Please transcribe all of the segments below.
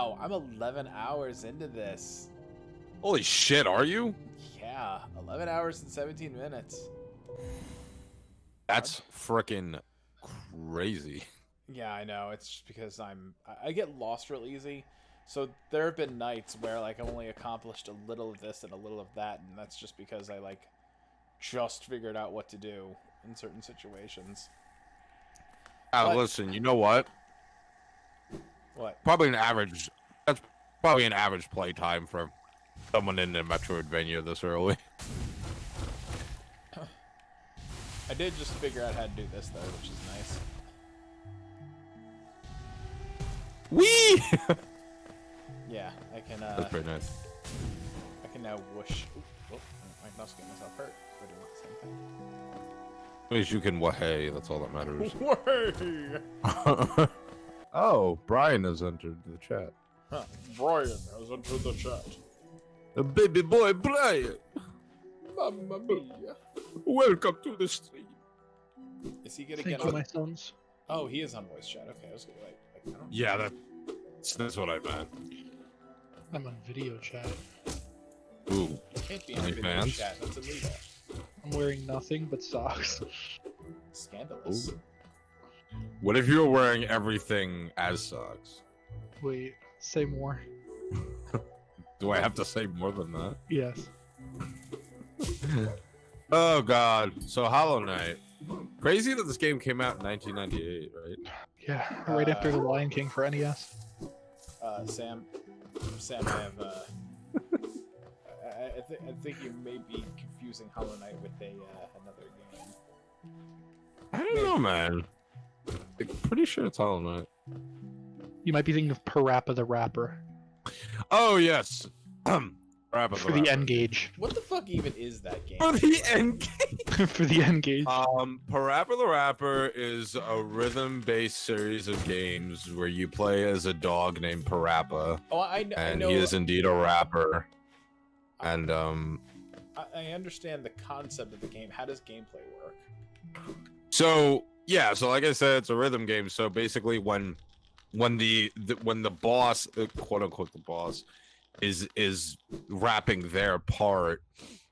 Wow, I'm 11 hours into this. Holy shit, are you? Yeah, 11 hours and 17 minutes. That's frickin' crazy. Yeah, I know. It's just because I get lost real easy. So there have been nights where like I've only accomplished a little of this and a little of that, and that's just because I like just figured out what to do in certain situations. But, listen, you know what? What? That's probably an average play time for someone in the Metroidvania this early. I did just figure out how to do this though, which is nice. Whee! Yeah, I can. That's pretty nice. I can now whoosh. Ooh, my mouse getting myself hurt for doing the same thing. At least you can hey, that's all that matters. Way! Oh, Brian has entered the chat. Huh. Brian has entered the chat. The baby boy Brian! Mamma mia. Welcome to the stream. Is he gonna Thank get you, on? my sons. Oh, he is on voice chat. Okay, I was gonna I don't Yeah, that's what I meant. I'm on video chat. Ooh. can't be on Any video fans? chat. That's illegal. I'm wearing nothing but socks. Scandalous. Ooh. What if you were wearing everything as socks? Wait, say more. Do I have to say more than that? Yes. Oh god. So Hollow Knight. Crazy that this game came out in 1998, right? Yeah, right after the Lion King for NES. Sam, I have. I think you may be confusing Hollow Knight with another game. I don't know, man. I'm pretty sure it's Hollow Knight. You might be thinking of Parappa the Rapper Oh yes. Rapper for the N-Gage. What the fuck even is that game? For the end game. For the N-Gage. Parappa the Rapper is a rhythm-based series of games where you play as a dog named Parappa, Oh, I know. he is indeed a rapper. And I understand the concept of the game. How does gameplay work? so yeah, so like I said, it's a rhythm game. So basically, when the boss, quote unquote, the boss is rapping their part,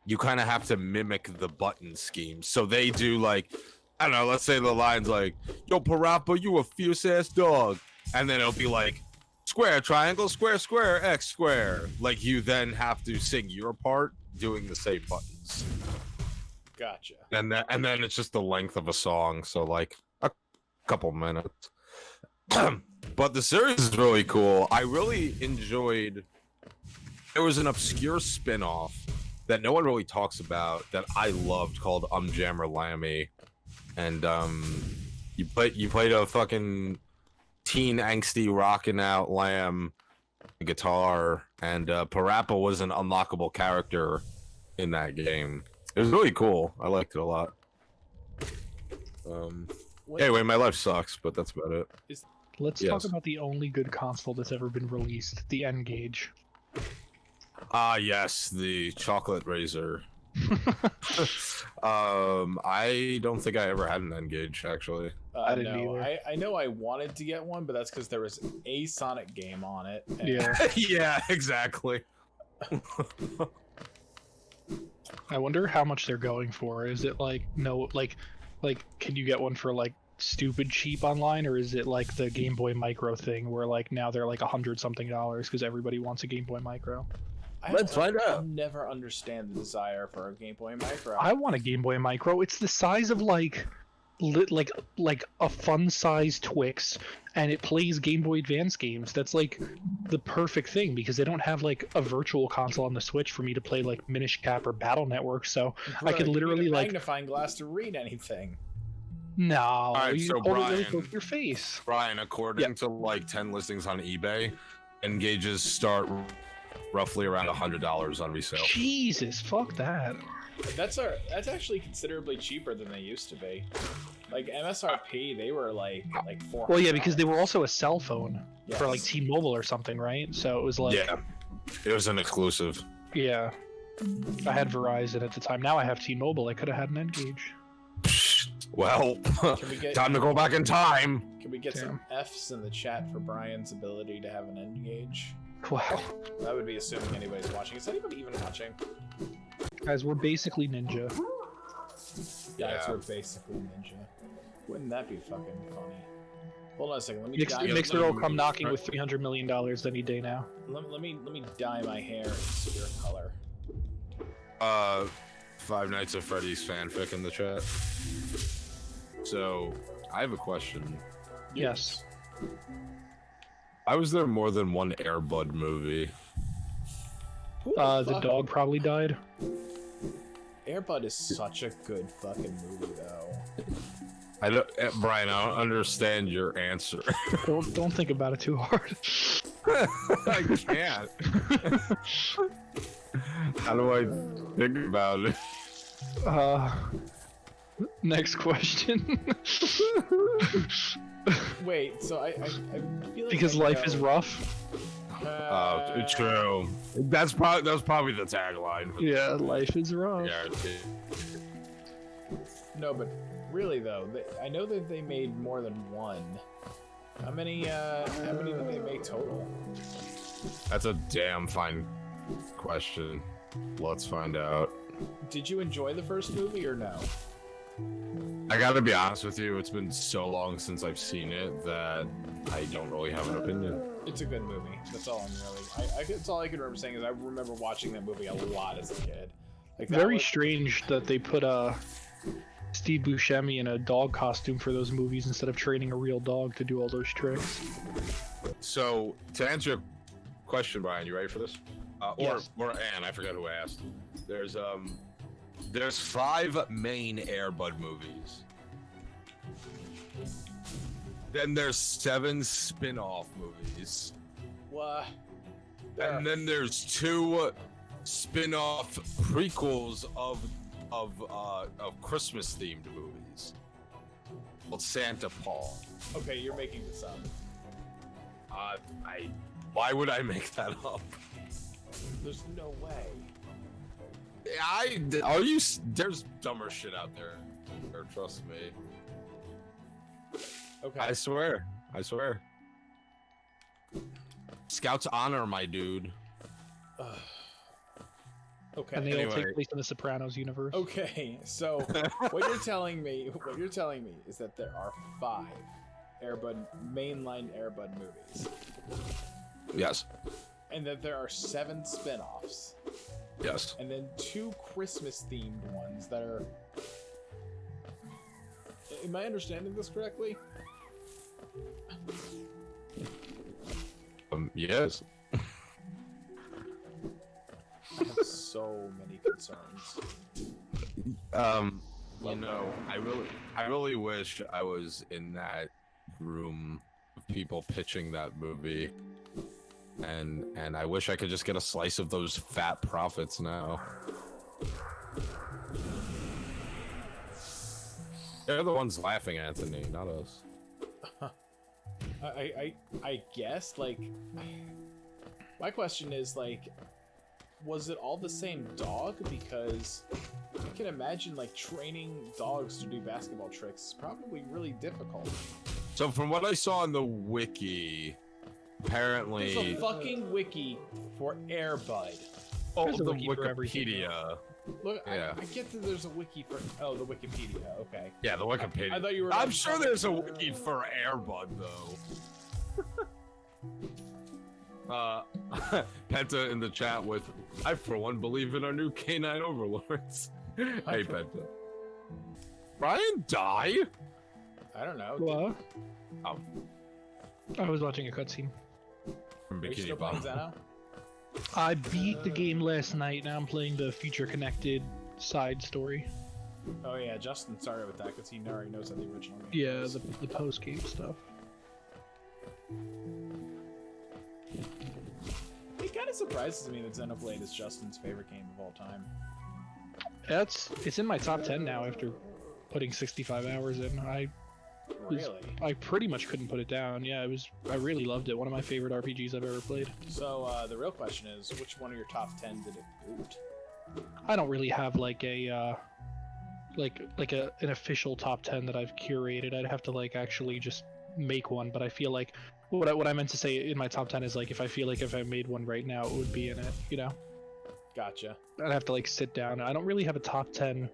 you kind of have to mimic the button scheme. So they do like, I don't know, let's say the line's like, "Yo, Parappa, you a fierce ass dog," and then it'll be like, "Square, triangle, square, square, X, square." Like you then have to sing your part doing the same buttons. Gotcha. And then it's just the length of a song, so like a couple minutes. But the series is really cool. I really enjoyed. There was an obscure spin-off that no one really talks about that I loved called Jammer Lammy, and you played a fucking teen angsty rocking out lamb guitar, and Parappa was an unlockable character in that game. It was really cool. I liked it a lot. Anyway, my life sucks, but that's about it. Let's yes. talk about the only good console that's ever been released, the N-Gage. Ah, yes, the chocolate razor. I don't think I ever had an N-Gage, actually. I didn't no, either. I know I wanted to get one, but that's because there was a Sonic game on it. And Yeah. Yeah, exactly. I wonder how much they're going for. Is it like can you get one for like stupid cheap online, or is it like the Game Boy Micro thing where like now they're like $100-something because everybody wants a Game Boy Micro? Let's find out. I'll never understand the desire for a Game Boy Micro. I want a Game Boy Micro. It's the size of like a fun size Twix, and it plays Game Boy Advance games. That's like the perfect thing because they don't have like a virtual console on the Switch for me to play like Minish Cap or Battle Network. So I could you literally need a like magnifying glass to read anything. no, right, you so hold it really Brian- close to your face. Brian, according to like 10 listings on eBay, N-Gages start roughly around $100 on resale. Jesus, fuck that. That's actually considerably cheaper than they used to be. Like MSRP, they were like $400. Well, yeah, because they were also a cell phone for like Yes. T-Mobile or something, right? So it was like Yeah, it was an exclusive. yeah. I had Verizon at the time. Now I have T-Mobile. I could have had an N-Gage. Well, Can we get time to go back in time. Can we get Damn. some F's in the chat for Brian's ability to have an N-gauge? Wow. That would be assuming anybody's watching. Is anybody even watching? Guys, we're basically ninja. Guys, Yeah. we're basically ninja. Wouldn't that be fucking funny? Hold on a second. Let me Mixer will come knocking with $300 million any day now. let me dye my hair in spirit color. Five Nights at Freddy's fanfic in the chat. So, I have a question. Yes. Why was there more than one Air Bud movie? Who The fuck- dog probably died. Air Bud is such a good fucking movie, though. I don't, Brian, I don't understand your answer. Don't think about it too hard. I can't. How do I think about it? Next question. Wait, so I feel like Because I life is know. rough. True. That was probably the tagline. For Yeah, life is rough. the No, but really though, I know that they made more than one. How many did they make total? That's a damn fine question. Let's find out. Did you enjoy the first movie or no? I gotta be honest with you, it's been so long since I've seen it that I don't really have an opinion. It's a good movie. That's all I'm really. That's all I can remember saying is I remember watching that movie a lot as a kid. Like that Very was- strange that they put Steve Buscemi in a dog costume for those movies instead of training a real dog to do all those tricks. So, to answer your question, Brian, you ready for this? Yes. Or Anne, I forgot who asked. There's 5 main Air Bud movies. Then there's 7 spin-off movies. What? And then there's 2 spin-off prequels of Christmas themed movies. Called Santa Paul. Okay, you're making this up. Why would I make that up? There's no way. There's dumber shit out there. Or trust me. Okay. I swear. Scouts honor, my dude. Okay. And they all Anyway. take place in the Sopranos universe. Okay, so what you're telling me is that there are 5 mainline Air Bud movies, Yes. and that there are 7 spin-offs, Yes. and then 2 Christmas-themed ones that are. Am I understanding this correctly? Yes. I have so many concerns. You know, I really wish I was in that room of people pitching that movie. And I wish I could just get a slice of those fat profits now. They're the ones laughing, Anthony, not us. I guess, like, my question is, like, was it all the same dog? Because I can imagine, like, training dogs to do basketball tricks is probably really difficult. So from what I saw in the wiki, apparently... There's a fucking wiki for Air Bud. Oh, There's a the wiki for everything. Wikipedia. Look, Yeah. I get that there's a wiki for... Oh, the Wikipedia, okay. Yeah, the Wikipedia. I thought you were... I'm sure there's a wiki for Airbud, though. Penta in the chat with, I for one believe in our new canine overlords. Hey, Penta. Brian die? I don't know. What? Oh, I was watching a cutscene. from Are you Bikini still playing Bottom. Zeno? I beat the game last night. Now I'm playing the future connected side story. Oh yeah, Justin started with that because he already knows how the original game Yeah, is. the post game stuff. It kind of surprises me that Xenoblade is Justin's favorite game of all time. It's in my top 10 now after putting 65 hours in. Really? I pretty much couldn't put it down. Yeah, I really loved it. One of my favorite RPGs I've ever played. So the real question is, which one of your top 10 did it boot? I don't really have like a an official top 10 that I've curated. I'd have to like actually just make one, but I feel like what I meant to say in my top 10 is like if I feel like if I made one right now it would be in it, you know. Gotcha. I'd have to like sit down. I don't really have a top 10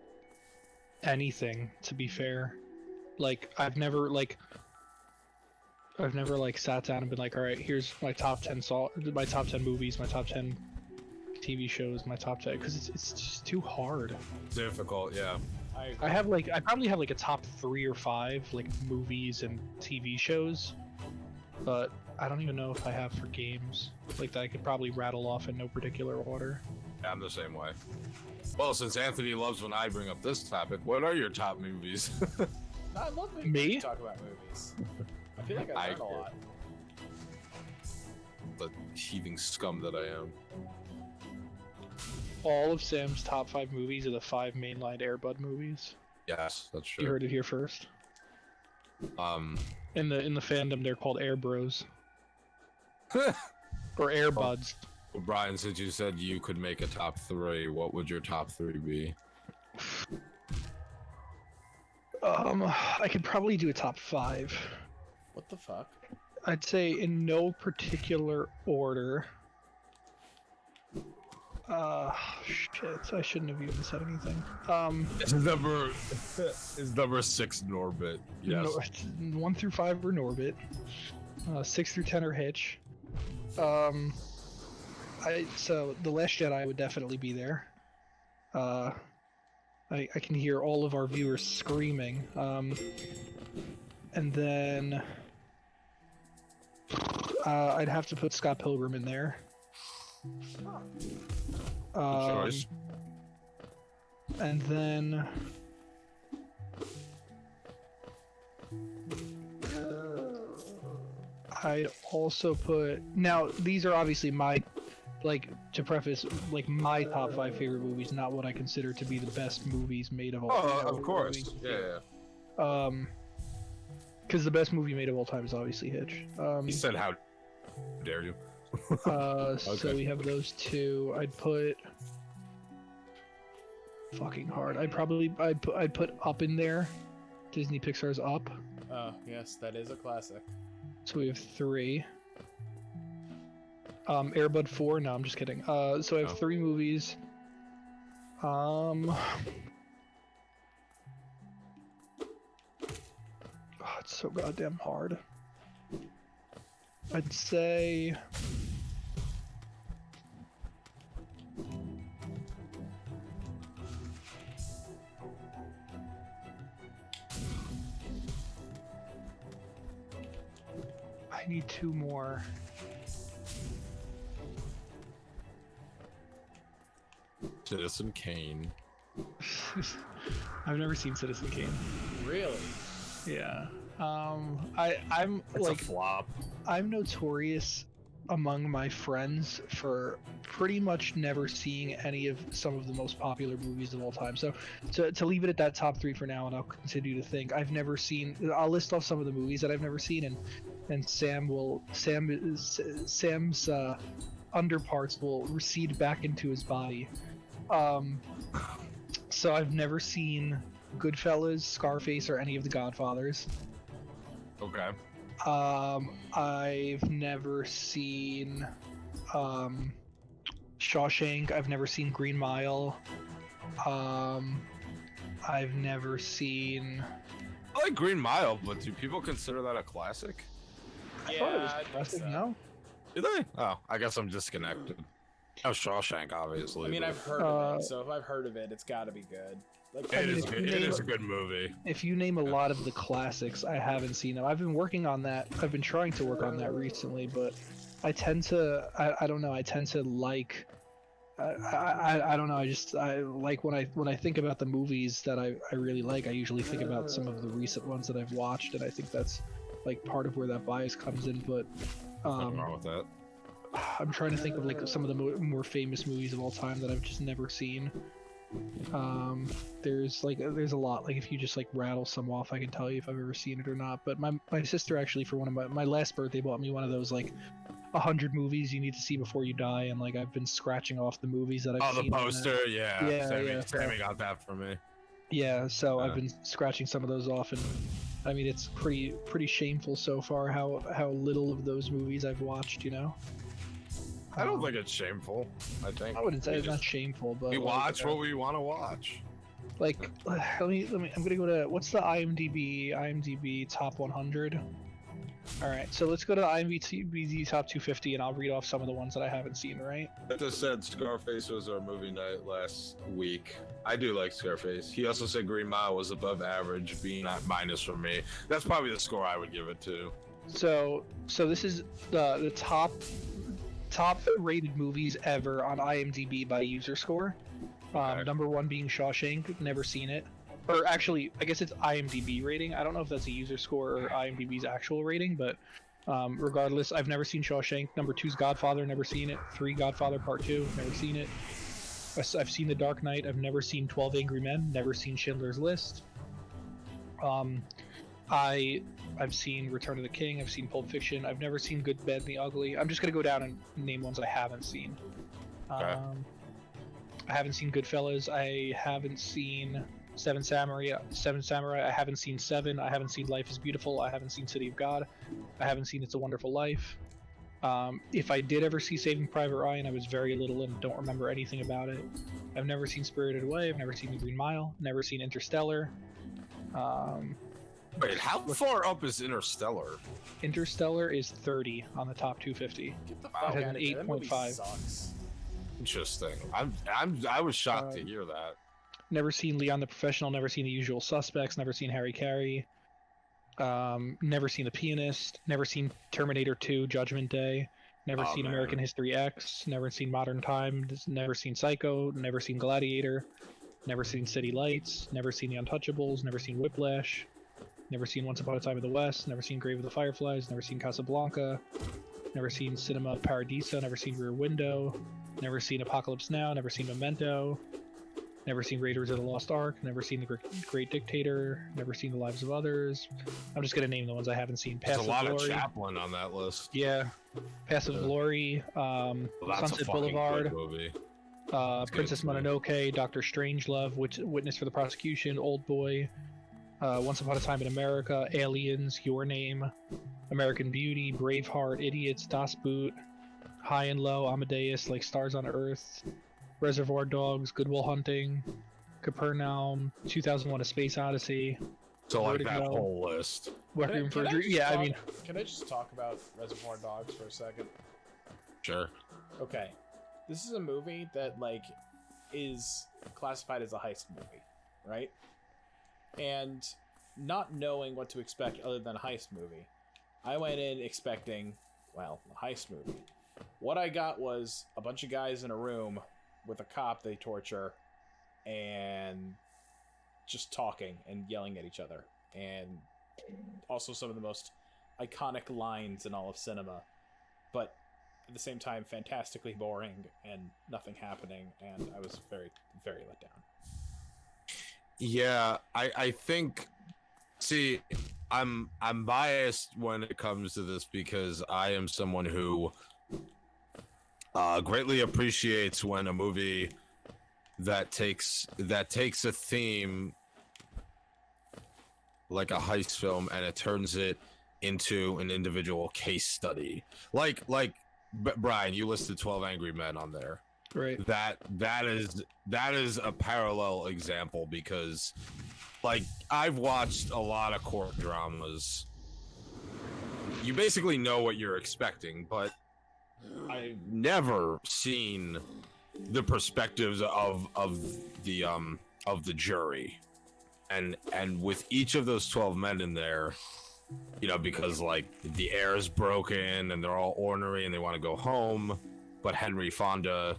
anything, to be fair. Like I've never like sat down and been like, all right, here's my top 10 my top 10 movies, my top 10 TV shows, my top 10, because it's just too hard. Difficult, yeah. I probably have like a top 3 or 5 like movies and TV shows, but I don't even know if I have for games like that I could probably rattle off in no particular order. Yeah, I'm the same way. Well, since Anthony loves when I bring up this topic, what are your top movies? I love when Me? you talk about movies. I feel like I learn a lot. The heaving scum that I am. All of Sam's top 5 movies are the 5 mainline Air Bud movies. Yes, that's You true. heard it here first. In the fandom, they're called Air Bros or Air Buds. Well, Brian, since you said you could make a top 3, what would your top 3 be? I could probably do a top 5. What the fuck? I'd say in no particular order. Shit, I shouldn't have even said anything. Is number 6 Norbit? Yes. 1 through 5 are Norbit. 6 through 10 are Hitch. So The Last Jedi would definitely be there. I can hear all of our viewers screaming. And then I'd have to put Scott Pilgrim in there. Good choice. And then I'd also put, now these are obviously my, like, to preface, like my top 5 favorite movies, not what I consider to be the best movies made of all time. Oh, of course. Yeah. Because the best movie made of all time is obviously Hitch. He said, "How dare you?" So we have those 2. I'd put fucking hard. I'd put Up in there. Disney Pixar's Up. Oh, yes, that is a classic. So we have 3. Air Bud 4. No, I'm just kidding. So I have 3 movies. Oh, it's so goddamn hard. I'd say I need 2 more. Citizen Kane. I've never seen Citizen Kane. Really? Yeah. I'm It's like a flop. I'm notorious among my friends for pretty much never seeing any of some of the most popular movies of all time. So to leave it at that top 3 for now, and I'll continue to think. I'll list off some of the movies that I've never seen, and Sam's underparts will recede back into his body. So I've never seen Goodfellas, Scarface, or any of the Godfathers. Okay. I've never seen Shawshank. I've never seen Green Mile. I've never seen. I like Green Mile, but do people consider that a classic? I thought it was I think classic. so. No. Do they? Oh, I guess I'm disconnected. Oh, Shawshank, obviously. I mean, but I've heard of it, so if I've heard of it, it's got to be good. Like, it is if good. you It name- is a good movie. If you name a lot of the classics, I haven't seen them. I've been working on that. I've been trying to work on that recently, but I tend to. I don't know. I tend to like. I don't know. I like when I think about the movies that I really like. I usually think about some of the recent ones that I've watched, and I think that's like part of where that bias comes in. But Nothing wrong with that. I'm trying to think of like some of the more famous movies of all time that I've just never seen. There's a lot. Like if you just like rattle some off, I can tell you if I've ever seen it or not. But my sister actually, for one of my last birthday, bought me one of those like 100 movies you need to see before you die, and like I've been scratching off the movies that I've Oh, seen. the poster, yeah. Yeah, Sammy, yeah. Sammy got that for me. Yeah, so I've been scratching some of those off, and I mean it's pretty shameful so far how little of those movies I've watched. You know. I don't think it's shameful. I think I wouldn't say it's not shameful, but we watch what we want to watch. Like, let me. I'm gonna go to what's the IMDb top 100. All right, so let's go to the IMDb top 250, and I'll read off some of the ones that I haven't seen. Right? I just said Scarface was our movie night last week. I do like Scarface. He also said Green Mile was above average, being at minus for me. That's probably the score I would give it to. So this is the top rated movies ever on IMDb by user score. Okay. Number 1 being Shawshank. Never seen it. Or actually, I guess it's IMDb rating. I don't know if that's a user score or IMDb's actual rating, but regardless, I've never seen Shawshank. Number 2 is Godfather. Never seen it. 3, Godfather Part 2. Never seen it. I've seen The Dark Knight. I've never seen 12 Angry Men. Never seen Schindler's List. I've seen Return of the King. I've seen Pulp Fiction. I've never seen Good, Bad, and the Ugly. I'm just gonna go down and name ones I haven't seen. Okay. I haven't seen Goodfellas. I haven't seen Seven Samurai. I haven't seen Seven. I haven't seen Life is Beautiful. I haven't seen City of God. I haven't seen It's a Wonderful Life. If I did ever see Saving Private Ryan, I was very little and don't remember anything about it. I've never seen Spirited Away. I've never seen The Green Mile. Never seen Interstellar. Wait, how far up is Interstellar? Interstellar is 30 on the top 250. Get the It fuck has out an of here. That movie 8.5. sucks. Interesting. I was shocked to hear that. Never seen Leon the Professional. Never seen The Usual Suspects. Never seen Harry Carey. Never seen The Pianist. Never seen Terminator 2: Judgment Day. Never seen man. American History X. Never seen Modern Times. Never seen Psycho. Never seen Gladiator. Never seen City Lights. Never seen The Untouchables. Never seen Whiplash. Never seen Once Upon a Time in the West. Never seen Grave of the Fireflies. Never seen Casablanca. Never seen Cinema Paradiso. Never seen Rear Window. Never seen Apocalypse Now. Never seen Memento. Never seen Raiders of the Lost Ark. Never seen The Great Dictator. Never seen The Lives of Others. I'm just gonna name the ones I haven't seen. There's Passive a lot Glory. of Chaplin on that list. Yeah. Passive Yeah. Glory. Well, that's Sunset a fucking Boulevard. good movie. Princess good. Mononoke. Doctor Strangelove. Witness for the Prosecution. Old Boy. Once Upon a Time in America. Aliens. Your Name. American Beauty. Braveheart. Idiots. Das Boot. High and Low. Amadeus. Like Stars on Earth. Reservoir Dogs. Good Will Hunting. Capernaum. 2001: A Space Odyssey. So like Vertigo. that whole list. Requiem for a Dream. just Yeah, I talk- mean, Can I just talk about Reservoir Dogs for a second? Sure. Okay. This is a movie that, like, is classified as a heist movie, right? And not knowing what to expect other than a heist movie, I went in expecting, well, a heist movie. What I got was a bunch of guys in a room with a cop they torture and just talking and yelling at each other. And also some of the most iconic lines in all of cinema. But at the same time, fantastically boring and nothing happening. And I was very, very let down. Yeah, I think. See, I'm biased when it comes to this because I am someone who greatly appreciates when a movie that takes a theme like a heist film and it turns it into an individual case study. Like Brian, you listed 12 Angry Men on there. right. That is a parallel example because like I've watched a lot of court dramas. You basically know what you're expecting, but I've never seen the perspectives of the jury. And with each of those 12 men in there, you know, because like the air is broken and they're all ornery and they want to go home, but Henry Fonda,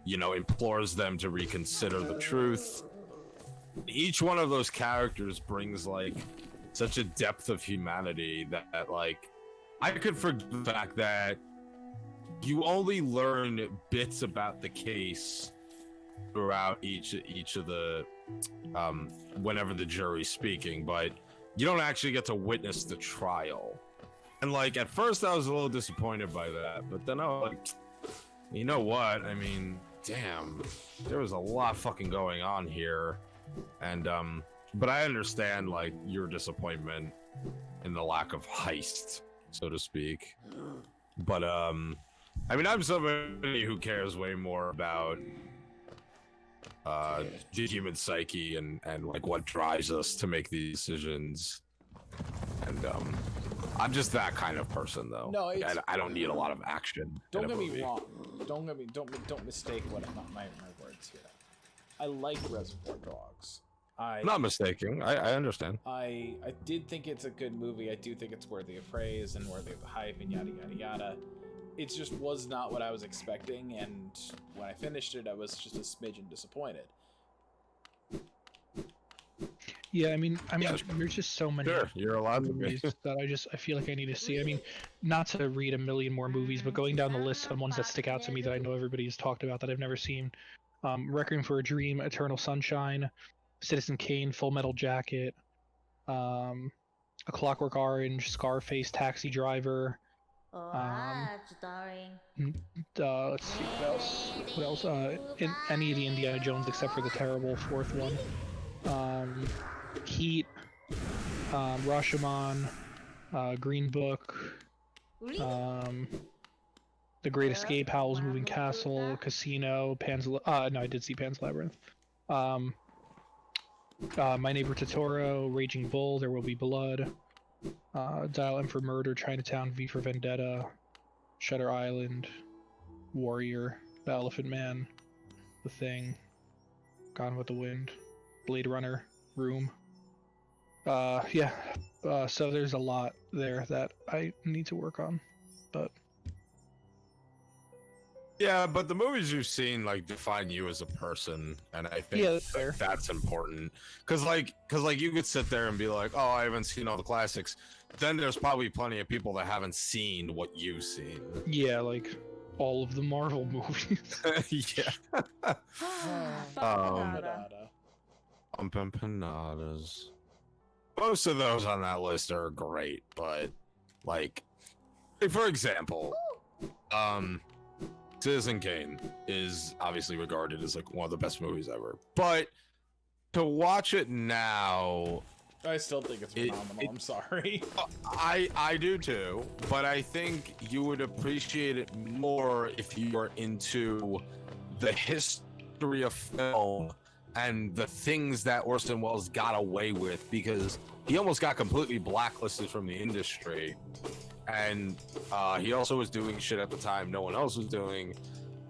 you know, implores them to reconsider the truth. Each one of those characters brings like such a depth of humanity that like I could forget the fact that you only learn bits about the case throughout each of the whenever the jury's speaking, but you don't actually get to witness the trial. And like at first I was a little disappointed by that, but then I was like, you know what? I mean, damn, there was a lot fucking going on here. And but I understand like your disappointment in the lack of heist, so to speak. But I mean, I'm somebody who cares way more about the human psyche and like what drives us to make these decisions. And I'm just that kind of person, though. No, like, I don't need a lot of action. Don't get me wrong. Don't mistake what my words here. I like Reservoir Dogs. I'm not mistaking. I understand. I did think it's a good movie. I do think it's worthy of praise and worthy of the hype and yada yada yada. It just was not what I was expecting, and when I finished it, I was just a smidgen disappointed. Yeah, I mean, there's just so many you're allowed to be. movies that I feel like I need to see. I mean, not to read a million more movies, but going down the list, some ones that stick out to me that I know everybody's talked about that I've never seen: Requiem for a Dream, Eternal Sunshine, Citizen Kane, Full Metal Jacket, A Clockwork Orange, Scarface, Taxi Driver. Let's see what else. What else? Any of the Indiana Jones except for the terrible fourth one. Heat, Rashomon, Green Book, The Great Escape, Howl's Moving Castle, Casino, no, I did see Pan's Labyrinth. My Neighbor Totoro, Raging Bull, There Will Be Blood, Dial M for Murder, Chinatown, V for Vendetta, Shutter Island, Warrior, The Elephant Man, The Thing, Gone with the Wind, Blade Runner, Room. So there's a lot there that I need to work on, but yeah, but the movies you've seen like define you as a person, and I think that's important. Cause like you could sit there and be like, oh, I haven't seen all the classics. Then there's probably plenty of people that haven't seen what you've seen. Yeah, like all of the Marvel movies. Yeah. Empanadas. Most of those on that list are great, but like for example, Citizen Kane is obviously regarded as like one of the best movies ever. But to watch it now, I still think it's phenomenal. I'm sorry. I do too, but I think you would appreciate it more if you were into the history of film and the things that Orson Welles got away with, because he almost got completely blacklisted from the industry, and he also was doing shit at the time no one else was doing.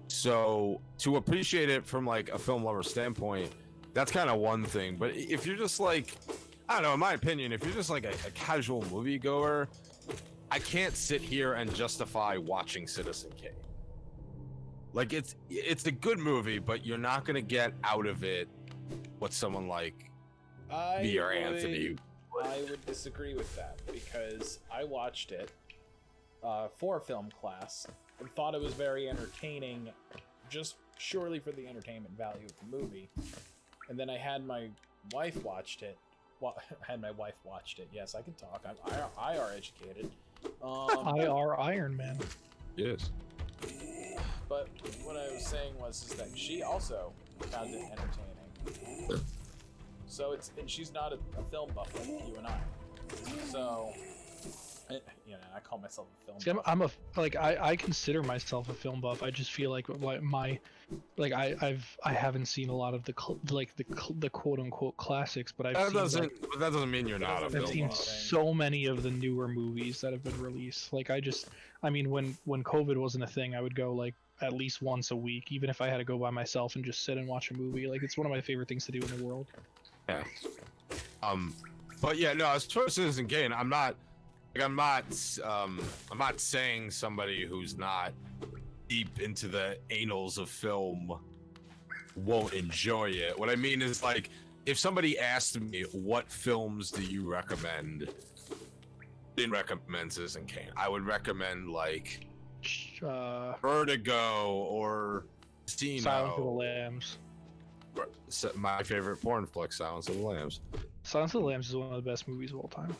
So to appreciate it from like a film lover standpoint, that's kind of one thing. But if you're just like, I don't know, in my opinion, if you're just like a casual moviegoer, I can't sit here and justify watching Citizen Kane. Like it's a good movie, but you're not gonna get out of it what someone like me or Anthony. I would disagree with that, because I watched it for film class and thought it was very entertaining, just surely for the entertainment value of the movie. And then I had my wife watched it. Yes, I can talk. I'm IR educated. IR Iron Man. Yes. But what I was saying is that she also found it entertaining. So and she's not a film buff like you and I. So, I call myself a film buff. I'm I consider myself a film buff. I just feel like I haven't seen a lot of the quote unquote classics, but that doesn't mean you're not a film buff. I've seen so many of the newer movies that have been released. Like when COVID wasn't a thing, I would go like at least once a week, even if I had to go by myself and just sit and watch a movie. Like it's one of my favorite things to do in the world. Yeah. But yeah, no, as far as Citizen Kane, I'm not saying somebody who's not deep into the annals of film won't enjoy it. What I mean is, like, if somebody asked me what films do you recommend, I didn't recommend Citizen Kane. I would recommend like Vertigo or Casino. Silence of the Lambs. My favorite porn flick, Silence of the Lambs. Silence of the Lambs is one of the best movies of all time.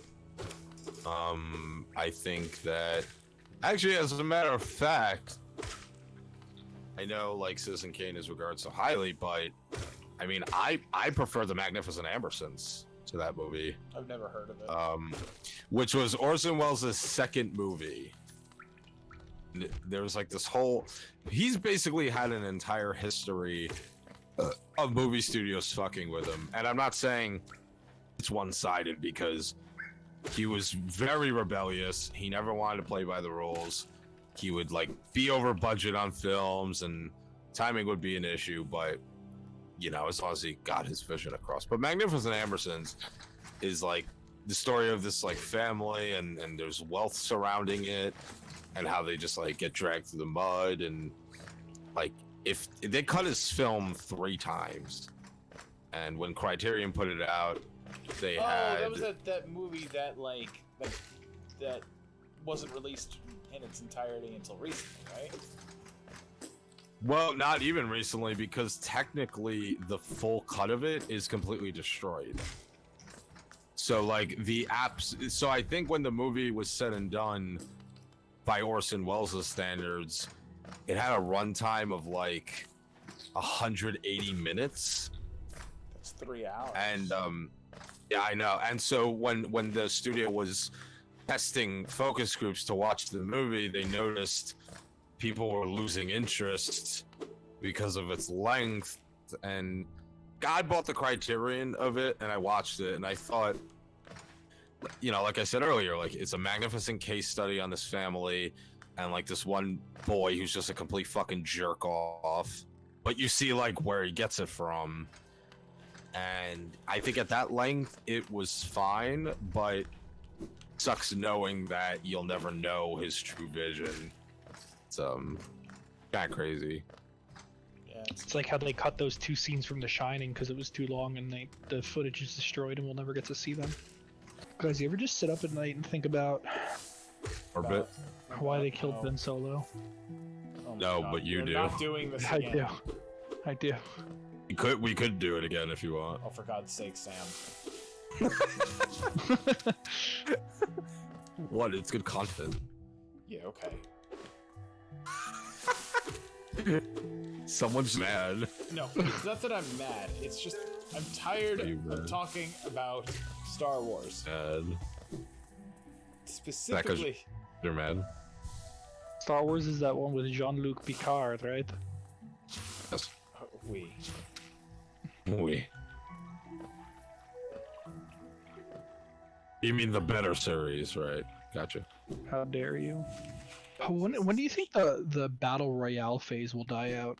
I think that actually, as a matter of fact, I know like Citizen Kane is regarded so highly, but I mean, I prefer the Magnificent Ambersons to that movie, I've never heard of it. which was Orson Welles' second movie. There was like this whole, he's basically had an entire history of movie studios fucking with him, and I'm not saying it's one-sided because he was very rebellious. He never wanted to play by the rules. He would like be over budget on films, and timing would be an issue, but you know, as long as he got his vision across. But Magnificent Ambersons is like the story of this like family, and there's wealth surrounding it, and how they just like get dragged through the mud, and like if they cut his film 3 times, and when Criterion put it out, they had that was that movie that like that wasn't released in its entirety until recently, right? well, not even recently, because technically the full cut of it is completely destroyed. So like the apps, so I think when the movie was said and done by Orson Welles' standards, it had a runtime of like 180 minutes. That's 3 hours. And yeah, I know. And so when the studio was testing focus groups to watch the movie, they noticed people were losing interest because of its length. And I bought the Criterion of it, and I watched it, and I thought, you know, like I said earlier, like it's a magnificent case study on this family, and like this one boy who's just a complete fucking jerk off. But you see like where he gets it from. And I think at that length it was fine, but sucks knowing that you'll never know his true vision. It's kind of crazy. Yeah, It's like how they cut those 2 scenes from The Shining because it was too long, and the footage is destroyed, and we'll never get to see them. Guys, you ever just sit up at night and think about Orbit? why they killed Ben Solo? Oh my No, God, but you we're do. not doing this I again. do. I do. We could do it again if you want. Oh, for God's sake, Sam. What? It's good content. Yeah, okay. Someone's mad. No, it's not that I'm mad. It's just I'm tired Are you of mad? talking about Star Wars. Mad. Specifically, You're mad. Star Wars is that one with Jean-Luc Picard, right? Yes. we. We. You mean the better series, right? Gotcha. How dare you? Oh, when do you think the battle royale phase will die out?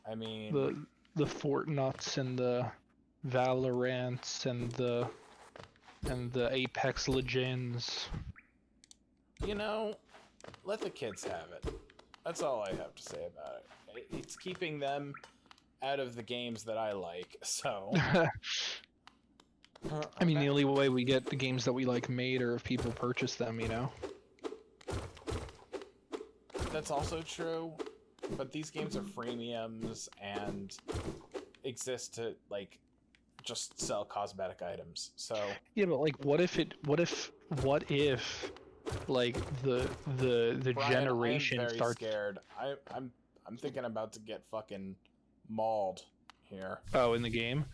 I mean, The Fortnites and the Valorants and the Apex Legends. you know, let the kids have it. That's all I have to say about it. It's keeping them out of the games that I like, so. I mean, the only way we get the games that we like made are if people purchase them, you know? That's also true, but these games are freemiums and exist to, like, just sell cosmetic items, so. Yeah, but like, what if, like, the Brian, generation I'm very starts... scared. I'm thinking about to get fucking mauled here. Oh, in the game?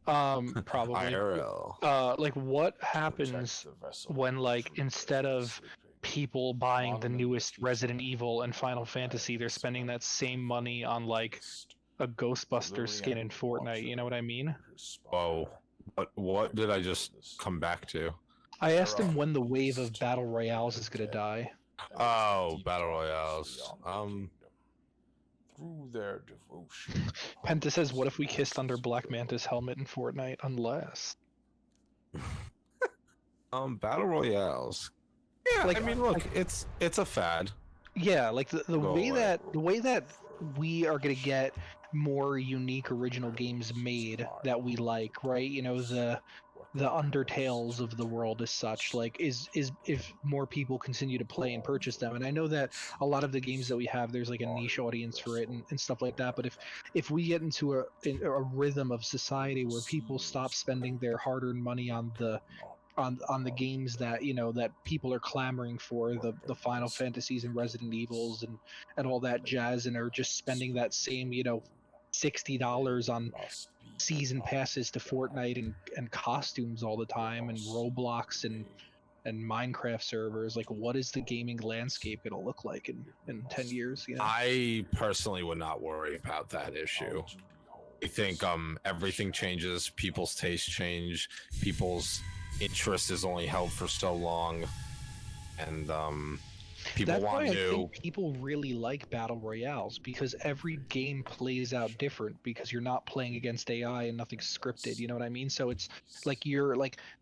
Probably. IRL. Like, what Protect happens the vessel. when, like, instead of people buying the newest Resident Evil and Final Fantasy, they're spending that same money on, like, a Ghostbuster skin in Fortnite, you know what I mean? Whoa. What did I just come back to? I asked him when the wave of Battle Royales is gonna die. Oh, Battle Royales. Through their devotion. Penta says, what if we kissed under Black Manta's helmet in Fortnite? Unless... Battle Royales. Yeah, Like, I mean, look, it's a fad. Yeah, like the way away. that we are gonna get more unique original games made that we like, right? You know, the Undertales of the world as such, like is if more people continue to play and purchase them. And I know that a lot of the games that we have, there's like a niche audience for it and stuff like that. But if we get into a rhythm of society where people stop spending their hard-earned money on the on the games that that people are clamoring for, the Final Fantasies and Resident Evils and all that jazz, and are just spending that same $60 on season passes to Fortnite and costumes all the time, and Roblox and Minecraft servers. Like, what is the gaming landscape going to look like in 10 years? I personally would not worry about that issue. I think everything changes, people's tastes change, people's interest is only held for so long, and people That's want why I new. think people really like battle royales, because every game plays out different, because you're not playing against AI and nothing's scripted. You know what I mean? So it's like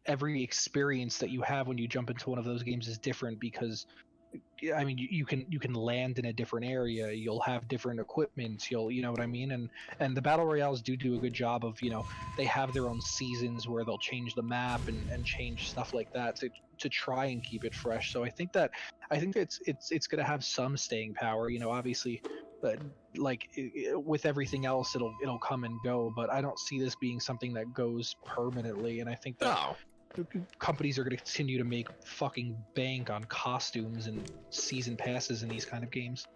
every experience that you have when you jump into one of those games is different, because I mean, you can land in a different area. You'll have different equipment. You know what I mean? And the battle royales do a good job of they have their own seasons where they'll change the map and change stuff like that to try and keep it fresh. So I think it's gonna have some staying power. Obviously, but with everything else, it'll come and go. But I don't see this being something that goes permanently. And I think that. No. Companies are going to continue to make fucking bank on costumes and season passes in these kind of games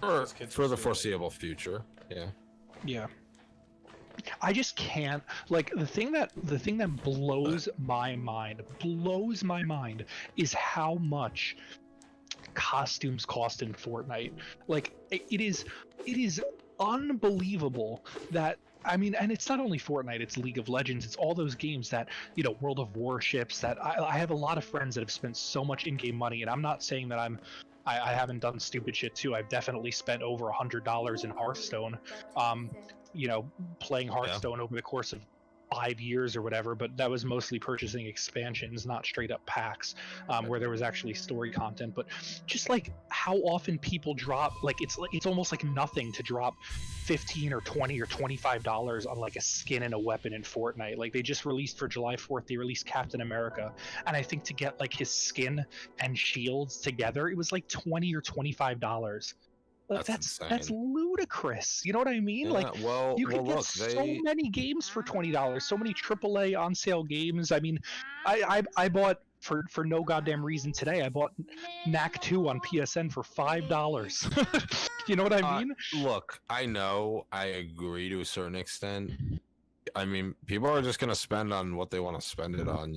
For the foreseeable future. Yeah, I just can't, like, the thing that blows my mind is how much costumes cost in Fortnite. Like, it is unbelievable that, I mean, and it's not only Fortnite, it's League of Legends, it's all those games that, World of Warships, that I have a lot of friends that have spent so much in-game money, and I'm not saying that I haven't done stupid shit too. I've definitely spent over $100 in Hearthstone, playing Hearthstone over the course of 5 years or whatever, but that was mostly purchasing expansions, not straight up packs, where there was actually story content. But just like how often people drop, like it's almost like nothing to drop $15 or $20 or $25 on like a skin and a weapon in Fortnite. Like, they just released for July 4th, they released Captain America, and I think to get like his skin and shields together, it was like $20 or $25. That's ludicrous. You know what I mean? Yeah, like, you can get so many games for $20, so many AAA on sale games. I mean, I bought for no goddamn reason today. I bought Knack 2 on PSN for $5. You know what I mean? Look, I agree to a certain extent. I mean, people are just gonna spend on what they want to spend it on.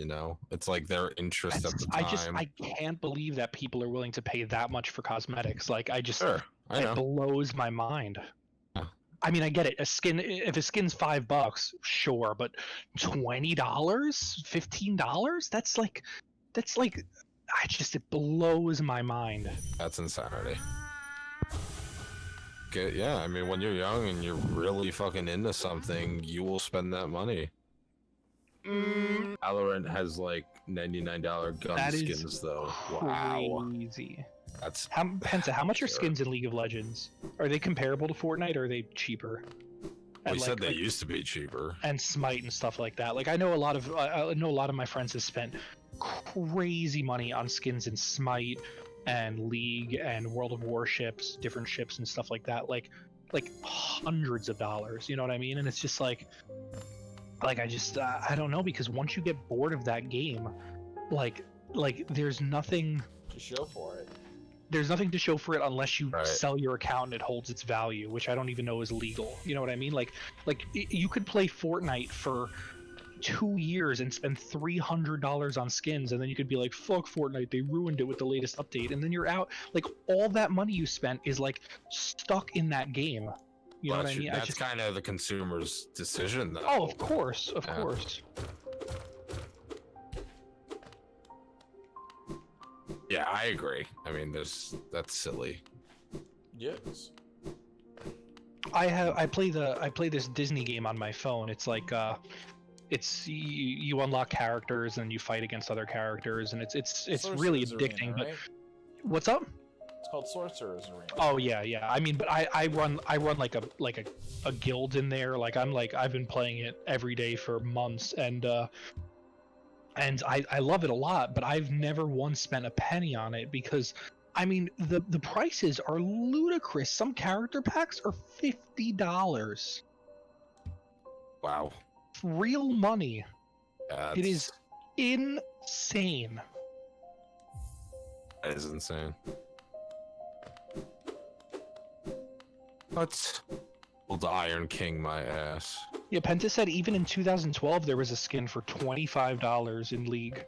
It's like their interest at the time. I can't believe that people are willing to pay that much for cosmetics. Like, Sure. It blows my mind. Yeah. I mean, I get it. If a skin's $5, sure, but $20, $15? That's like, it blows my mind. That's insanity. Okay, yeah, I mean, when you're young and you're really fucking into something, you will spend that money. Valorant has like $99 gun skins, though. Wow. Crazy. That's Penta, how much are skins in League of Legends? Are they comparable to Fortnite, or are they cheaper? We said they used to be cheaper. And Smite and stuff like that. Like, I know a lot of my friends have spent crazy money on skins in Smite and League and World of Warships, different ships and stuff like that. Like hundreds of dollars. You know what I mean? And it's just like I don't know, because once you get bored of that game, like there's nothing to show for it. There's nothing to show for it unless you sell your account and it holds its value, which I don't even know is legal. You know what I mean? Like you could play Fortnite for 2 years and spend $300 on skins, and then you could be like, fuck Fortnite, they ruined it with the latest update, and then you're out. Like, all that money you spent is like stuck in that game. You know what I mean? That's kind of the consumer's decision, though. Oh, of course. Yeah, I agree. I mean, that's silly. Yes. I play this Disney game on my phone. It's like you unlock characters and you fight against other characters, and it's really addicting. Arena, right? But what's up? It's called Sorcerer's Arena. Oh yeah. I mean, but I run like a guild in there. I've been playing it every day for months, and I love it a lot, but I've never once spent a penny on it, because I mean, the prices are ludicrous. Some character packs are $50. Wow. Real money. Yeah, it insane. That is insane. What? Old Iron King, my ass. Yeah, Penta said even in 2012 there was a skin for $25 in League.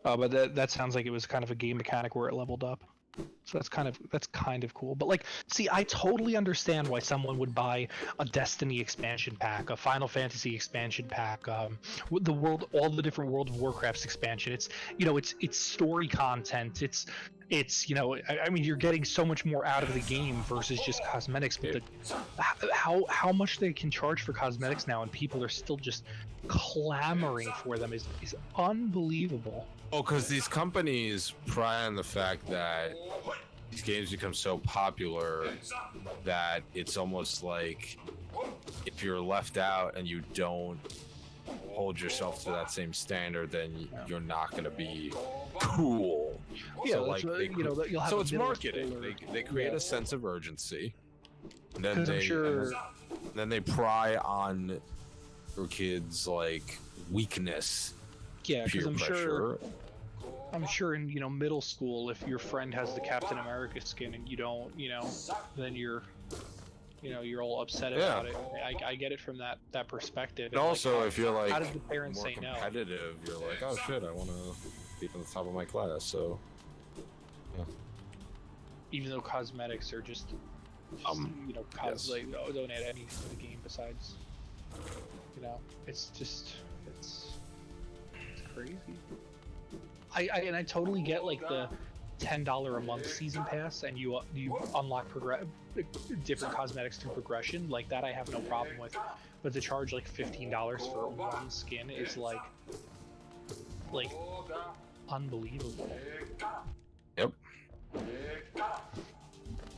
But that sounds like it was kind of a game mechanic where it leveled up. So that's kind of cool. But like, see, I totally understand why someone would buy a Destiny expansion pack, a Final Fantasy expansion pack, with all the different World of Warcraft's expansion. It's it's story content. It's I mean, you're getting so much more out of the game versus just cosmetics. But how much they can charge for cosmetics now, and people are still just clamoring for them is unbelievable. Oh, because these companies pride on the fact that these games become so popular that it's almost like if you're left out and you don't hold yourself to that same standard, then you're not going to be cool. Yeah, so like you'll have so a it's middle marketing. schooler. They create a sense of urgency, and then 'Cause I'm sure- then they pry on your kids' like weakness, Yeah, because peer pressure. I'm sure in middle school, if your friend has the Captain America skin and you don't, then you're all upset about it. I get it from that perspective. And also, if you're like how does the parents more say no? competitive, you're like, oh shit, I want to be on the top of my class. So, Even though cosmetics are just yes. like don't add anything to the game besides, it's crazy. I totally get like the $10 a month season pass, and you unlock different cosmetics through progression. Like that, I have no problem with. But to charge like $15 for one skin is like unbelievable. Yep.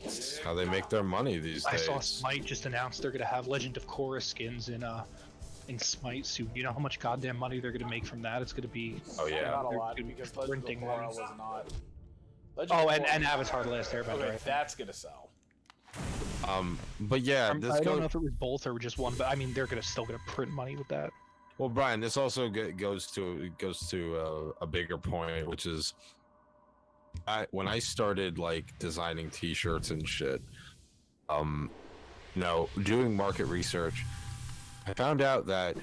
It's how they make their money these days. I saw Smite just announced they're gonna have Legend of Korra skins in Smite soon. You know how much goddamn money they're gonna make from that? It's gonna be Oh yeah. Not a They're lot gonna be because Legend of printing Korra ones. was not. Legend of and Korra- Avatar: The Last Airbender. Okay, I think. that's gonna sell. But yeah, this I don't goes. know if it was both or just one, but I mean they're still gonna print money with that. Well, Brian, this also goes to a bigger point, which is, when I started like designing T-shirts and shit, doing market research, I found out that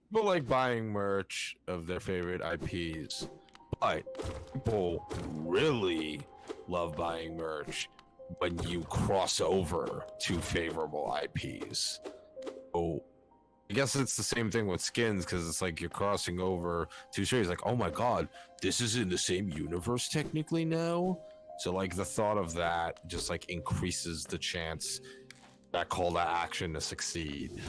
people like buying merch of their favorite IPs, but people really love buying merch when you cross over to favorable IPs. Oh. I guess it's the same thing with skins, because it's like you're crossing over to series like, oh my god, this is in the same universe technically now. So like the thought of that just like increases the chance that call to action to succeed.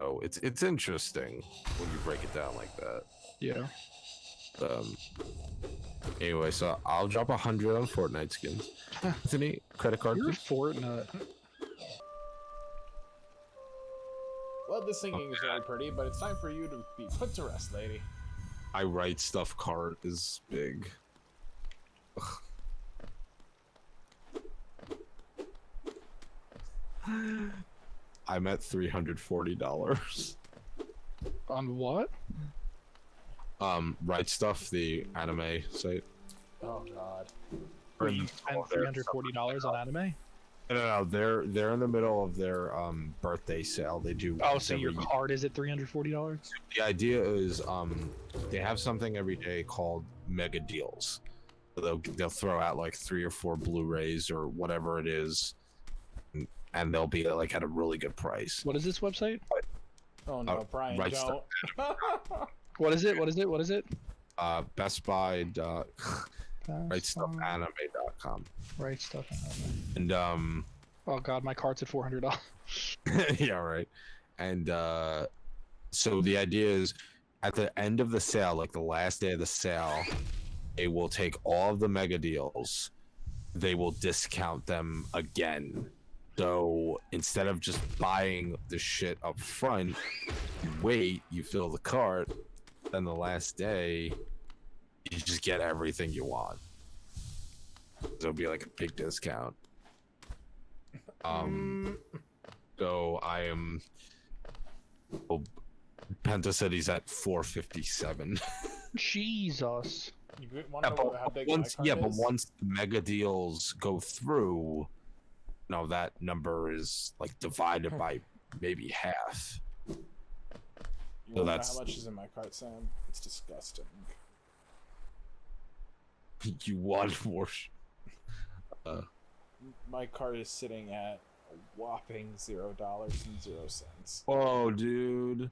Oh, it's interesting when you break it down like that. Yeah. Anyway, so I'll drop 100 on Fortnite skins. Anthony, credit card, You're please. Fortnite. Well, this singing is very pretty, but it's time for you to be put to rest, lady. I write stuff cart is big. Ugh. I'm at $340. On what? Right Stuff, the anime site. Oh god. You spend $340 on anime? No, they're in the middle of their birthday sale. They do. Oh, so your every- card is at $340? The idea is they have something every day called mega deals. So they'll throw out like 3 or 4 Blu-rays or whatever it is, and they'll be like at a really good price. What is this website? Oh no, Brian, right don't. What is it? What is it? What is it? Best Buy. RightStuffAnime.com. Right stuff. And Oh god, my card's at $400. yeah, right. And so the idea is at the end of the sale, like the last day of the sale, they will take all of the mega deals, they will discount them again. So instead of just buying the shit up front, you wait, you fill the cart, then the last day you just get everything you want. So it'll be like a big discount. So I am Penta said he's at 457. You Jesus. want to know how big my card but is? once the mega deals go through, that number is like divided by maybe half. You So wanna know that's- how much is in my cart, Sam? It's disgusting. You want more? My cart is sitting at a whopping $0.00. Oh, dude,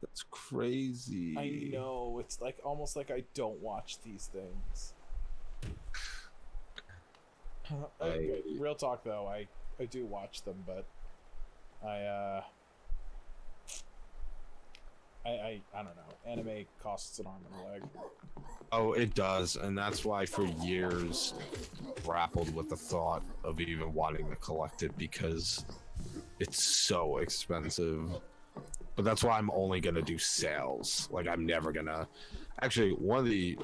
that's crazy. I know, it's like almost like I don't watch these things. Okay, real talk though, I do watch them, but I don't know. Anime costs an arm and a leg. Oh, it does, and that's why for years grappled with the thought of even wanting to collect it because it's so expensive. But that's why I'm only gonna do sales. Like I'm never gonna. Actually, one of the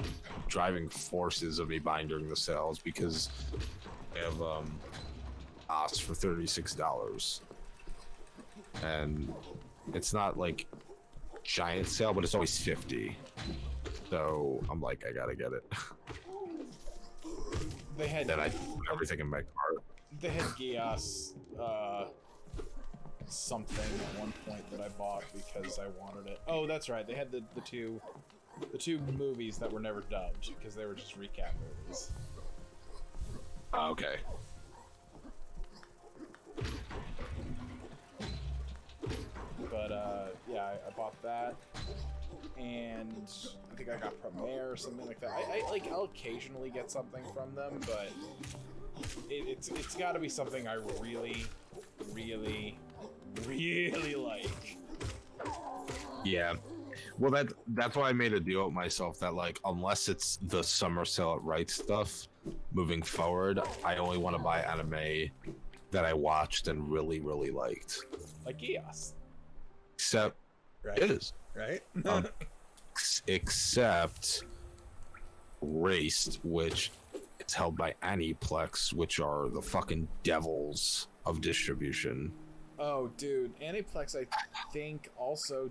driving forces of me buying during the sales because I have OS for $36, and it's not like giant sale, but it's always 50. So I'm like, I gotta get it. They had Then I put everything in my cart. They had Geass something at one point that I bought because I wanted it. Oh, that's right. They had the two movies that were never dubbed because they were just recap movies. Oh, okay. But yeah, I bought that, and I think I got Premiere or something like that. I'll occasionally get something from them, but it's got to be something I really, really, really like. Yeah. Well, that's why I made a deal with myself that like unless it's the summer sale at Right stuff, moving forward, I only want to buy anime that I watched and really, really liked. Like Geass. Except Right. it is. Right? Except Raced, which is held by Aniplex, which are the fucking devils of distribution. Oh, dude. Aniplex, I think, also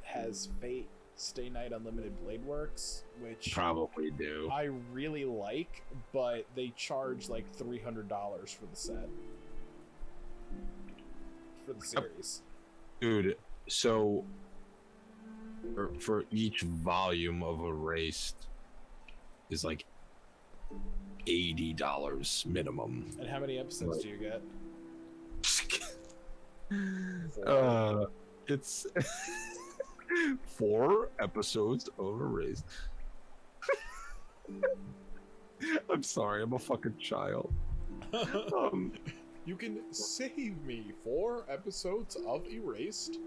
has Fate Stay Night Unlimited Blade Works, which Probably do. I really like, but they charge like $300 for the set. For the series. Dude, so for each volume of Erased is like $80 minimum. And how many episodes do you get? It's 4 episodes of Erased. I'm sorry, I'm a fucking child. You can save me 4 episodes of Erased.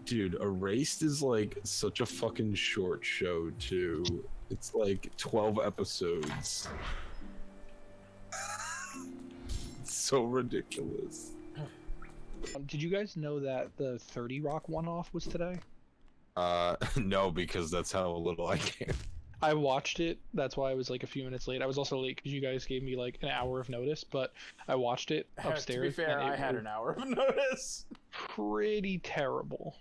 Dude, Erased is like such a fucking short show too. It's like 12 episodes. It's so ridiculous. Did you guys know that the 30 Rock one-off was today? No, because that's how little I can. I watched it. That's why I was like a few minutes late. I was also late because you guys gave me like an hour of notice, but I watched it upstairs. To be fair, and I had an hour of notice. pretty terrible.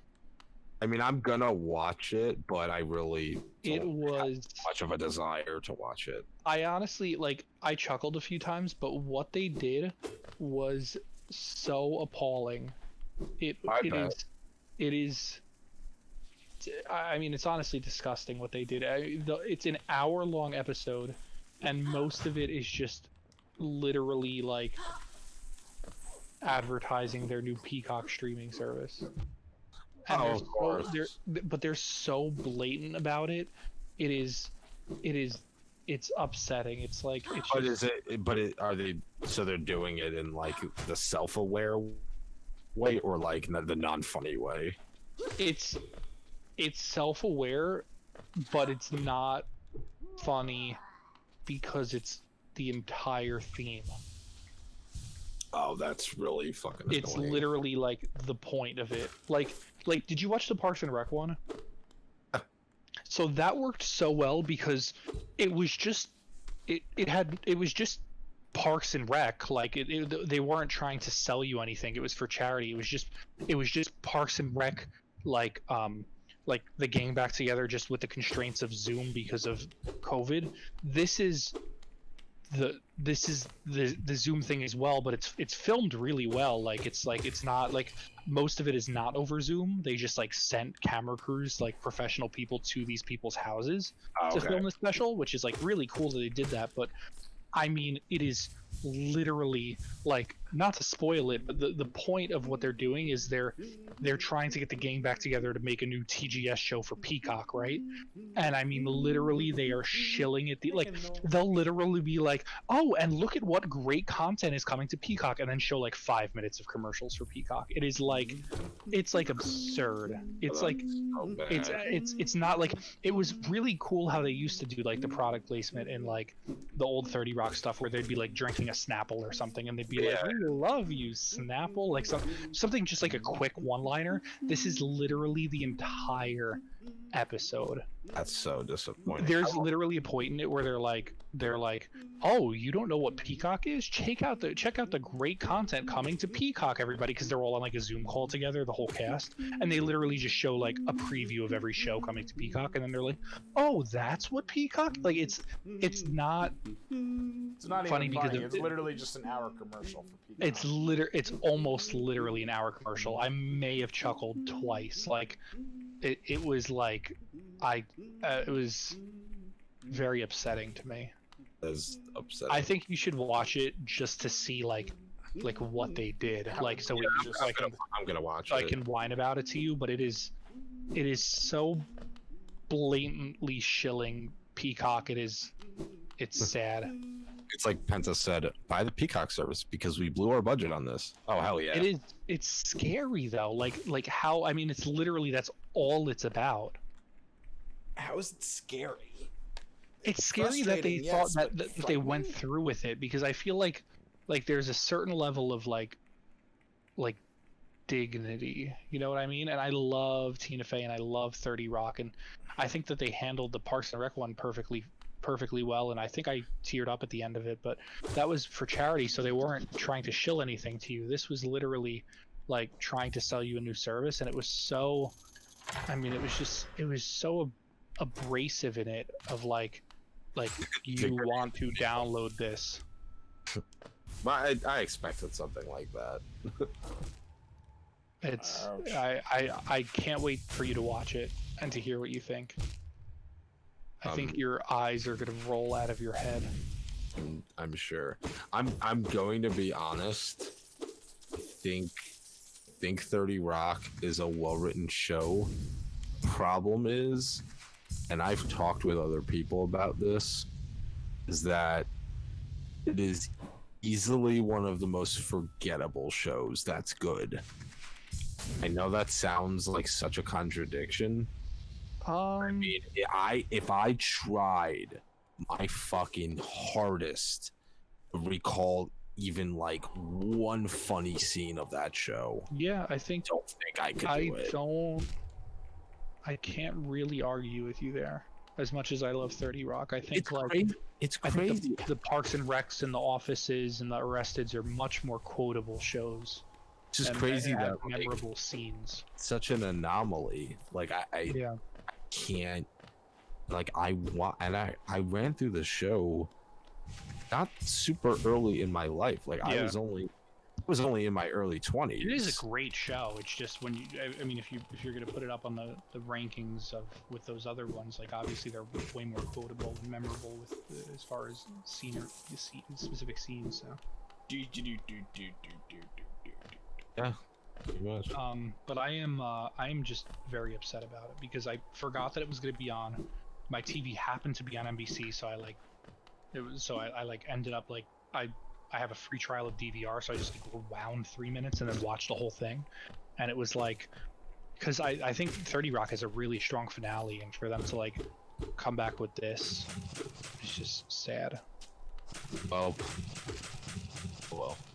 I mean, I'm gonna watch it, but I really It don't was. have much of a desire to watch it. I honestly like. I chuckled a few times, but what they did was so appalling. It bet. is. I mean, it's honestly disgusting what they did. It's an hour-long episode, and most of it is just literally like advertising their new Peacock streaming service. And Oh, of course. They're so blatant about it. It's upsetting. It's like it's But just, is it? But are they? So they're doing it in like the self-aware way, or like the non-funny way? it's self-aware, but it's not funny because it's the entire theme. Oh, that's really fucking. It's annoying. literally like the point of it. Like, did you watch the Parks and Rec one? So that worked so well because it was just it was just Parks and Rec. Like they weren't trying to sell you anything. It was for charity. It was just Parks and Rec like the gang back together just with the constraints of Zoom because of COVID. This is the Zoom thing as well, but it's filmed really well. Like it's not like most of it is not over Zoom. They just like sent camera crews, like professional people, to these people's houses to film the special, which is like really cool that they did that. But I mean, it is literally, like, not to spoil it, but the point of what they're doing is they're trying to get the gang back together to make a new TGS show for Peacock, right? And I mean, literally, they are shilling it. Like, they'll literally be like, oh, and look at what great content is coming to Peacock, and then show like 5 minutes of commercials for Peacock. It is like, it's like absurd. It's like, it's not like, it was really cool how they used to do like the product placement in like the old 30 Rock stuff, where they'd be like drinking a Snapple or something, and they'd be like, we love you, Snapple, like something just like a quick one-liner. This is literally the entire episode. That's so disappointing. There's literally a point in it where they're like, oh, you don't know what Peacock is? Check out the great content coming to Peacock, everybody, because they're all on like a Zoom call together, the whole cast, and they literally just show like a preview of every show coming to Peacock, and then they're like, oh, that's what Peacock, like, it's not funny because it's literally just an hour commercial for Peacock. It's almost literally an hour commercial. I may have chuckled twice. Like it was like it was very upsetting to me. That's upsetting. I think you should watch it just to see like what they did. Like so I'm gonna watch it. I can whine about it to you, but it is so blatantly shilling Peacock. It's sad. It's like Penta said, buy the Peacock service because we blew our budget on this. Oh, hell yeah. It's scary though. Like how, I mean, it's literally, that's all it's about. How is it scary? It's scary that they thought that they went through with it, because I feel like there's a certain level of like dignity, you know what I mean? And I love Tina Fey and I love 30 Rock, and I think that they handled the Parks and Rec one perfectly well, and I think I teared up at the end of it, but that was for charity, so they weren't trying to shill anything to you. This was literally like trying to sell you a new service, and it was so, I mean, it was so abrasive in it, of like you want to download this. I expected something like that. It's I can't wait for you to watch it and to hear what you think. I think your eyes are gonna roll out of your head. I'm sure. I'm going to be honest. Think 30 Rock is a well-written show. Problem is, and I've talked with other people about this, is that it is easily one of the most forgettable shows that's good. I know that sounds like such a contradiction. I mean, if I tried my fucking hardest to recall even like one funny scene of that show, yeah, I think don't think I could do it. I can't really argue with you there. As much as I love 30 Rock, I think it's crazy. I think the Parks and Recs and the Offices and the Arresteds are much more quotable shows. It's just crazy that memorable scenes. Such an anomaly. Like I can't, like I ran through the show not super early in my life. Like I was only in my early 20s. It is a great show. It's just when you, I mean, if you're gonna put it up on the rankings of with those other ones, like obviously they're way more quotable and memorable with as far as specific scenes. So. Yeah. Pretty much. But I am just very upset about it, because I forgot that it was going to be on. My TV happened to be on NBC, so I ended up like I have a free trial of DVR, so I just wound 3 minutes and then watched the whole thing, and it was like, because I think 30 Rock has a really strong finale, and for them to like come back with this, it's just sad. Well.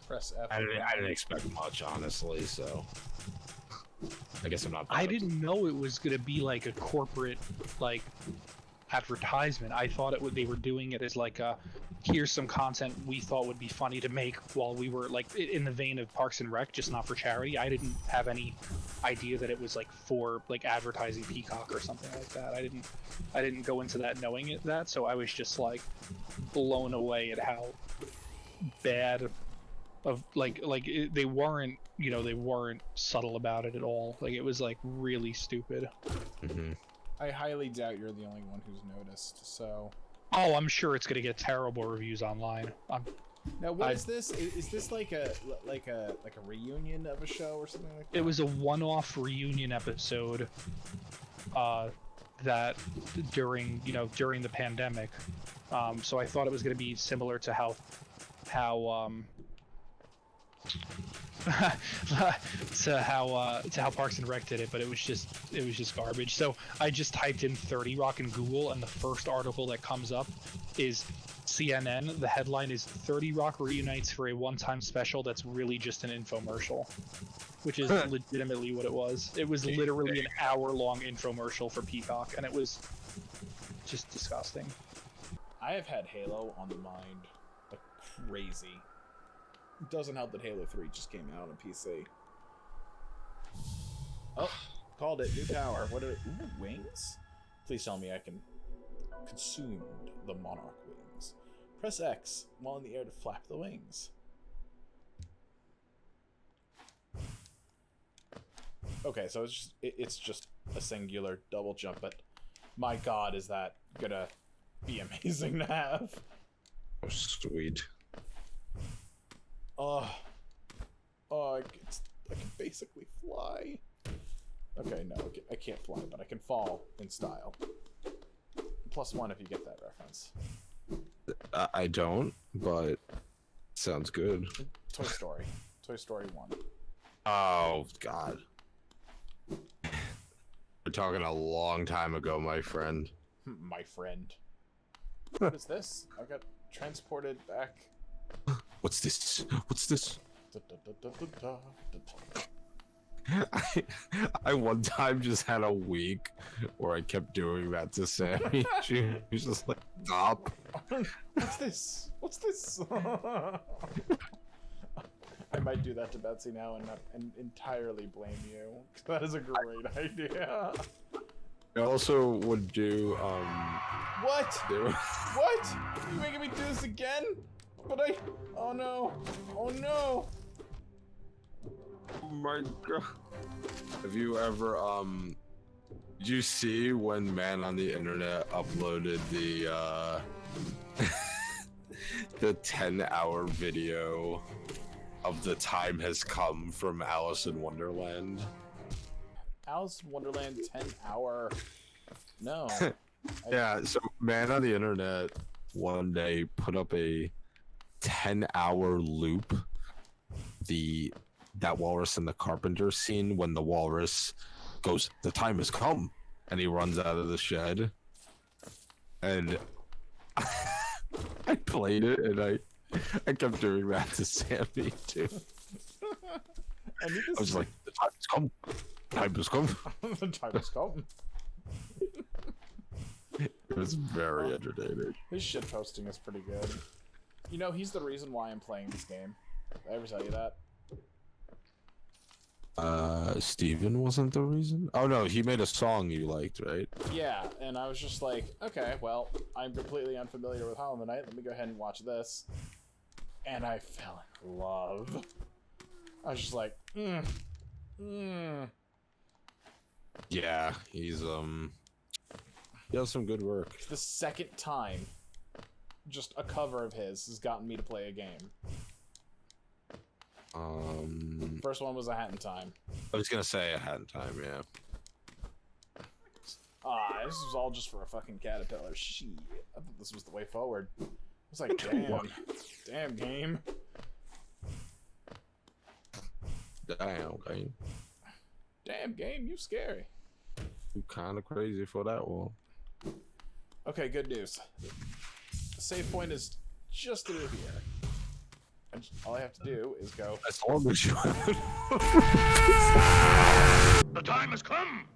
Press F. I didn't expect much, honestly, so I guess I'm not. I didn't know it was gonna be like a corporate, like advertisement. I thought they were doing it as like a, here's some content we thought would be funny to make while we were like in the vein of Parks and Rec, just not for charity. I didn't have any idea that it was like for like advertising Peacock or something like that. I didn't go into that knowing that, so I was just like blown away at how bad of they weren't, you know, they weren't subtle about it at all. Like it was like really stupid. Mm-hmm. I highly doubt you're the only one who's noticed. So. Oh, I'm sure it's gonna get terrible reviews online. Now, what is this? Is this like a reunion of a show or something like that? It was a one-off reunion episode. That during the pandemic. So I thought it was gonna be similar to how to how Parks and Rec did it, but it was just garbage. So I just typed in 30 Rock in Google, and the first article that comes up is CNN. The headline is 30 Rock reunites for a one-time special that's really just an infomercial, which is legitimately what it was. It was literally an hour-long infomercial for Peacock, and it was just disgusting. I have had Halo on the mind like crazy. It doesn't help that Halo 3 just came out on PC. Oh, called it. New power. What are... Ooh, wings? Please tell me I can consume the Monarch wings. Press X while in the air to flap the wings. Okay, so it's just a singular double jump, but my god, is that gonna be amazing to have. Oh, sweet. I can basically fly. Okay, no, I can't fly, but I can fall in style. +1 if you get that reference. I don't, but sounds good. Toy Story. Toy Story 1. Oh, God. We're talking a long time ago, my friend. My friend. What is this? I got transported back. What's this? What's this? I one time just had a week where I kept doing that to Sammy. She was just like, stop. What's this? What's this? I might do that to Betsy now and entirely blame you. That is a great idea. I also would do, What? What? Are you making me do this again? But oh no. Oh no. Oh my god. Have you ever, did you see when Man on the Internet uploaded the, the 10-hour video of The Time Has Come from Alice in Wonderland? Alice in Wonderland 10-hour. No. Yeah, so Man on the Internet one day put up a 10-hour loop. That Walrus in the Carpenter scene when the walrus goes, "The time has come," and he runs out of the shed. And I played it, and I kept doing that to Sammy too. I was like, "The time has come. The time has come." The time has come. It was very entertaining. His shit posting is pretty good. You know, he's the reason why I'm playing this game. Did I ever tell you that? Steven wasn't the reason? Oh no, he made a song you liked, right? Yeah, and I was just like, okay, well, I'm completely unfamiliar with Hollow Knight. Let me go ahead and watch this. And I fell in love. I was just like, Yeah, he does some good work. The second time just a cover of his has gotten me to play a game. First one was A Hat in Time. I was gonna say A Hat in Time, yeah. This was all just for a fucking caterpillar. Shit. I thought this was the way forward. I was like, damn game. Damn game. Damn game, you scary. You kind of crazy for that one. Okay, good news. The save point is just through here. And all I have to do is go. As long as you. The time has come!